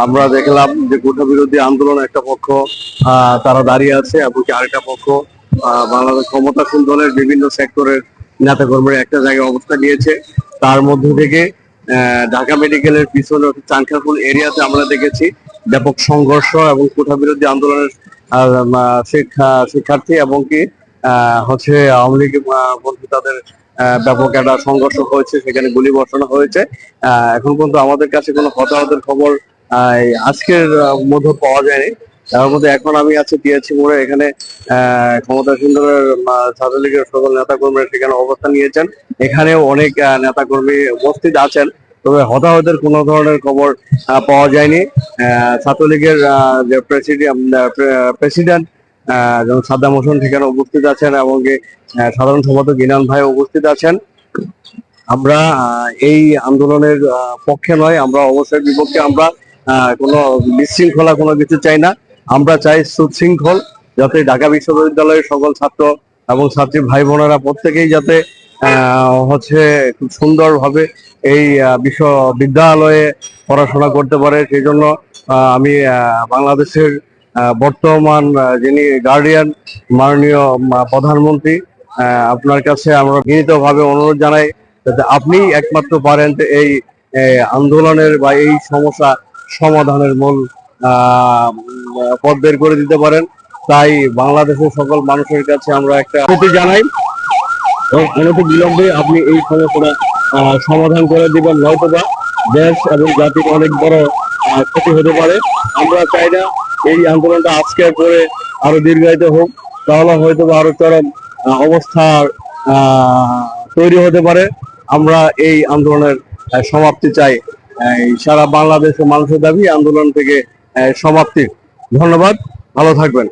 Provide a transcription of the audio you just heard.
আমরা দেখলাম যে কোটা বিরোধী আন্দোলন একটা পক্ষ তারা দাঁড়িয়ে আছে, এবং আরেকটা পক্ষ বাংলাদেশ ক্ষমতাসীন দলের বিভিন্ন সেক্টরের নেতাকর্মীরা একটা জায়গায় অবস্থান নিয়েছে। তার মধ্যে থেকে ঢাকা মেডিকেলের পিছনে চানখারপুল এরিয়াতে আমরা দেখেছি ব্যাপক সংঘর্ষ এবং কোটা বিরোধী আন্দোলনের শিক্ষার্থী এবং কি হচ্ছে আওয়ামী লীগ বন্ধু তাদের ব্যাপক একটা সংঘর্ষ হয়েছে, সেখানে গুলি বর্ষণ হয়েছে। এখন পর্যন্ত আমাদের কাছে কোনো হতাহতের খবর আজকের মধ্যে পাওয়া যায়নি। তার মধ্যে এখন আমি আছি টিএসসি মোড়ে, এখানে ক্ষমতাসীন দলের ছাত্রলীগের সকল নেতাকর্মীরা সেখানে অবস্থান নিয়েছেন। এখানেও অনেক নেতাকর্মী উপস্থিত আছেন, তবে হতাহতের কোনো ধরনের খবর পাওয়া যায়নি। ছাত্রলীগের যে প্রেসিডেন্ট যেমন সাদ্দাম হোসেন সেখানে উপস্থিত আছেন, এবং সাধারণ সম্পাদক ইনান ভাই উপস্থিত আছেন। আমরা এই আন্দোলনের পক্ষে নয়, আমরা অবশ্যই বিপক্ষে। আমরা কোনো বিশৃঙ্খলা কোনো কিছু চাই না, আমরা চাই সুশৃঙ্খল, যাতে ঢাকা বিশ্ববিদ্যালয়ের সকল ছাত্র এবং ছাত্রী ভাই বোনেরা প্রত্যেকেই যাতে হচ্ছে খুব সুন্দরভাবে এই বিশ্ববিদ্যালয়ে পড়াশোনা করতে পারে। সেই জন্য আমি বাংলাদেশের বর্তমান যিনি গার্ডিয়ান মাননীয় প্রধানমন্ত্রী, আপনার কাছে আমরা বিনীতভাবে অনুরোধ জানাই যাতে আপনি একমাত্র পারেন এই আন্দোলনের বা এই সমস্যা সমাধানের মূল পথ বের করে দিতে পারেন। তাই বাংলাদেশের সকল মানুষের কাছে আমরা একটা আকুতি জানাই, অনতি বিলম্বে আপনি এই সমস্যাটা সমাধান করে দিবেন, নয়তোবা দেশ এবং জাতির অনেক বড় ক্ষতি হতে পারে। আমরা চাই না এই আন্দোলনটা আজকের পরে আরো দীর্ঘায়িত হোক, তাহলে হয়তো আরো চরম অবস্থা তৈরি হতে পারে। আমরা এই আন্দোলনের সমাপ্তি চাই, সারা বাংলাদেশের মানুষের দাবি আন্দোলন থেকে সমাপ্তি। ধন্যবাদ, ভালো থাকবেন।